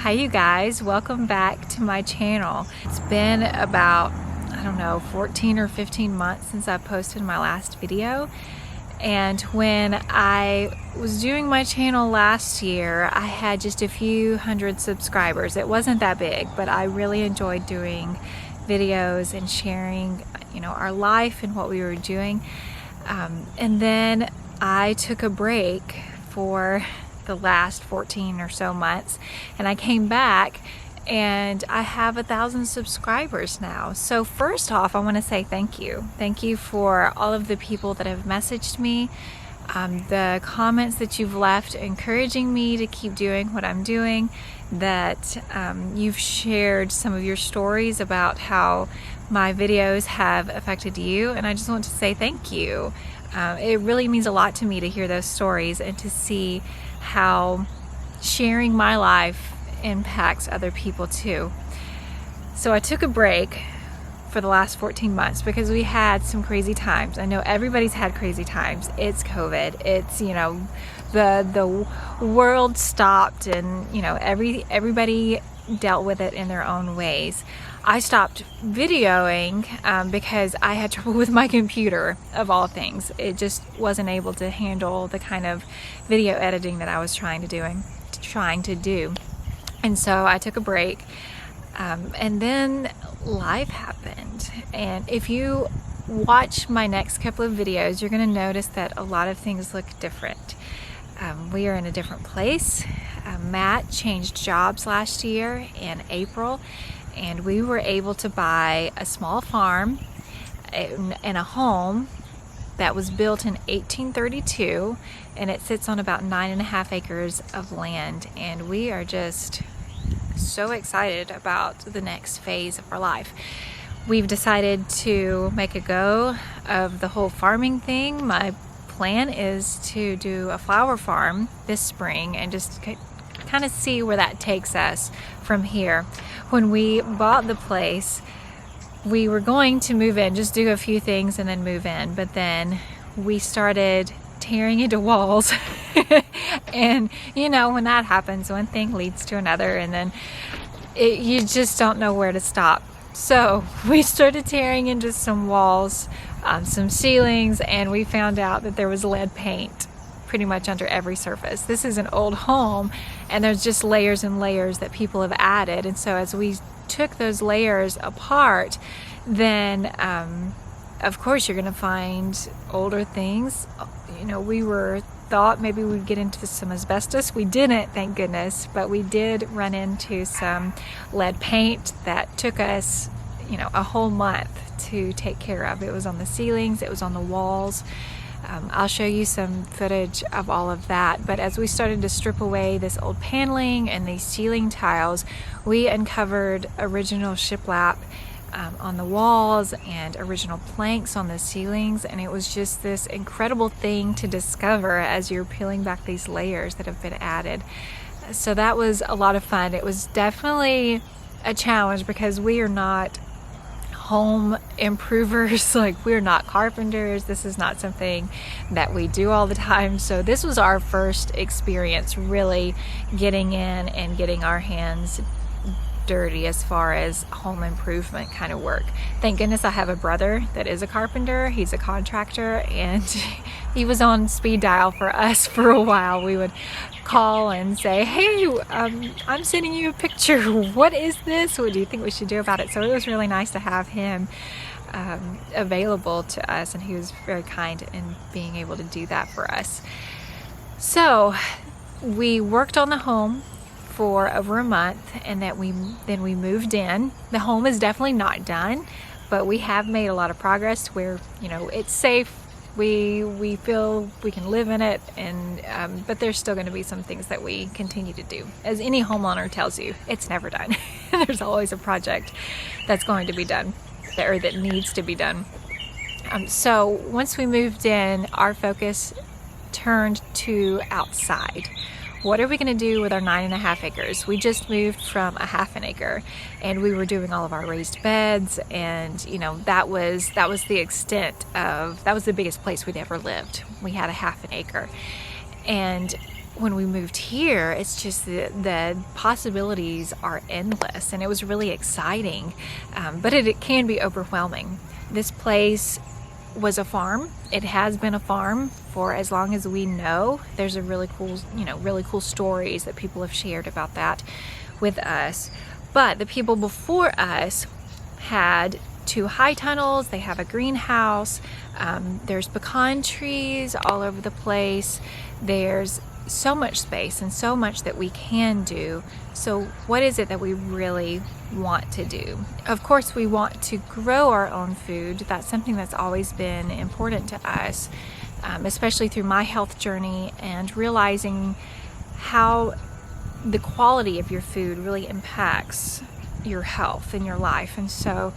Hi you guys, welcome back to my channel. It's been about, I don't know, 14 or 15 months since I posted my last video. And when I was doing my channel last year, I had just a few hundred subscribers. It wasn't that big, but I really enjoyed doing videos and sharing, our life and what we were doing. And then I took a break for the last 14 or so months, and I came back and I have 1,000 subscribers now. So first off, I want to say thank you. Thank you for all of the people that have messaged me, the comments that you've left encouraging me to keep doing what I'm doing, that you've shared some of your stories about how my videos have affected you, and I just want to say thank you. It really means a lot to me to hear those stories and to see how sharing my life impacts other people too. So I took a break for the last 14 months because we had some crazy times. I know everybody's had crazy times. It's COVID. It's, the world stopped, and everybody dealt with it in their own ways. I stopped videoing because I had trouble with my computer, of all things. It just wasn't able to handle the kind of video editing that I was trying to do. And so I took a break, and then life happened. And if you watch my next couple of videos, you're going to notice that a lot of things look different. We are in a different place. Matt changed jobs last year in April, and we were able to buy a small farm and a home that was built in 1832, and it sits on about 9.5 acres of land. And we are just so excited about the next phase of our life. We've decided to make a go of the whole farming thing. My plan is to do a flower farm this spring and just kind of see where that takes us from here. When we bought the place, we were going to move in, just do a few things and then move in, but then we started tearing into walls and when that happens, one thing leads to another, and then you just don't know where to stop. So we started tearing into some walls, some ceilings, and we found out that there was lead paint pretty much under every surface. This is an old home, and there's just layers and layers that people have added. And so as we took those layers apart, then of course you're going to find older things. We thought maybe we'd get into some asbestos. We didn't, thank goodness, but we did run into some lead paint that took us a whole month to take care of. It was on the ceilings, it was on the walls. I'll show you some footage of all of that. But as we started to strip away this old paneling and these ceiling tiles, we uncovered original shiplap on the walls and original planks on the ceilings, and it was just this incredible thing to discover as you're peeling back these layers that have been added. So that was a lot of fun. It was definitely a challenge because we are not home improvers, like we're not carpenters. This is not something that we do all the time. So this was our first experience really getting in and getting our hands dirty as far as home improvement kind of work. Thank goodness I have a brother that is a carpenter. He's a contractor, and he was on speed dial for us for a while. We would call and say, hey, I'm sending you a picture. What is this? What do you think we should do about it? So it was really nice to have him available to us, and he was very kind in being able to do that for us. So we worked on the home for over a month, and then we moved in. The home is definitely not done, but we have made a lot of progress where it's safe. We feel we can live in it, and but there's still going to be some things that we continue to do. As any homeowner tells you, it's never done. There's always a project that's going to be done or that needs to be done. So once we moved in, our focus turned to outside. What are we going to do with our 9.5 acres? We just moved from a 1/2 acre, and we were doing all of our raised beds, and that was the extent of, that was the biggest place we'd ever lived. We had a 1/2 acre, and when we moved here, it's just the possibilities are endless, and it was really exciting, but it can be overwhelming. This place was a farm. It has been a farm for as long as we know. There's a really cool stories that people have shared about that with us. But the people before us had 2 high tunnels, they have a greenhouse, there's pecan trees all over the place, there's so much space and so much that we can do. So what is it that we really want to do? Of course, we want to grow our own food. That's something that's always been important to us, especially through my health journey and realizing how the quality of your food really impacts your health and your life. And so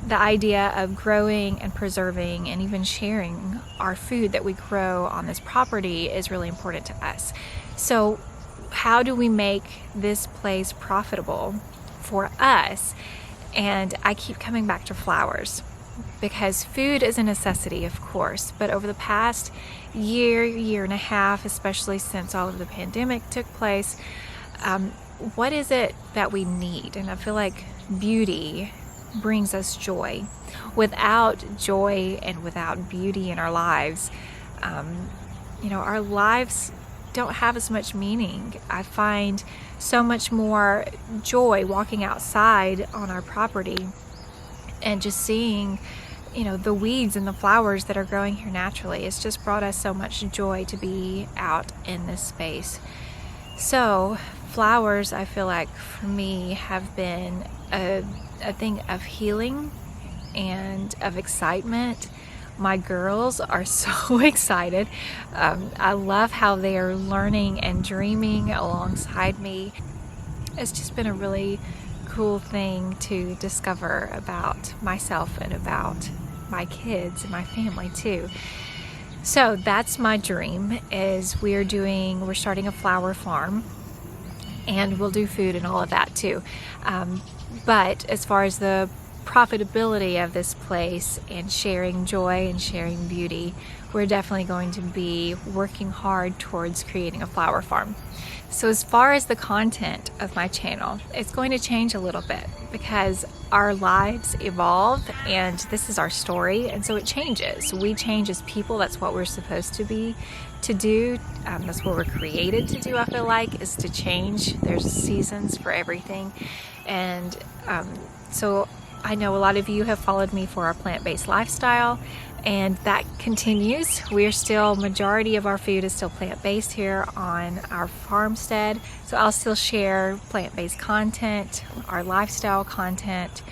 the idea of growing and preserving and even sharing our food that we grow on this property is really important to us. So how do we make this place profitable for us? And I keep coming back to flowers, because food is a necessity, of course, but over the past year and a half, especially since all of the pandemic took place, what is it that we need? And I feel like beauty brings us joy. Without joy and without beauty in our lives, our lives don't have as much meaning. I find so much more joy walking outside on our property and just seeing the weeds and the flowers that are growing here naturally. It's just brought us so much joy to be out in this space. So flowers, I feel like for me, have been a thing of healing and of excitement. My girls are so excited. I love how they are learning and dreaming alongside me. It's just been a really cool thing to discover about myself and about my kids and my family too. So that's my dream, is we're starting a flower farm, and we'll do food and all of that too. But as far as the profitability of this place and sharing joy and sharing beauty, we're definitely going to be working hard towards creating a flower farm. So as far as the content of my channel, it's going to change a little bit because our lives evolve and this is our story, and so it changes. We change as people. That's what we're supposed to do. That's what we're created to do, I feel like, is to change. There's seasons for everything. And so I know a lot of you have followed me for our plant-based lifestyle, and that continues. Majority of our food is still plant-based here on our farmstead. So I'll still share plant-based content, our lifestyle content.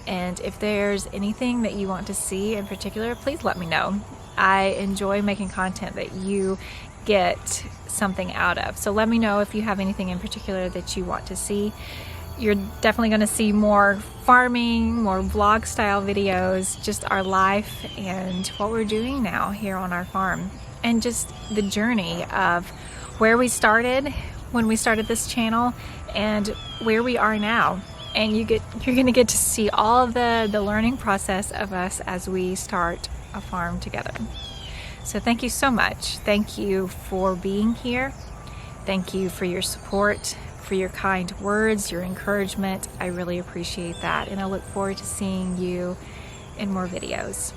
And if there's anything that you want to see in particular, please let me know. I enjoy making content that you get something out of. So let me know if you have anything in particular that you want to see. You're definitely going to see more farming, more vlog style videos, just our life and what we're doing now here on our farm, and just the journey of where we started when we started this channel and where we are now. And you're going to get to see all of the learning process of us as we start a farm together. So thank you so much. Thank you for being here. Thank you for your support, for your kind words, your encouragement. I really appreciate that, and I look forward to seeing you in more videos.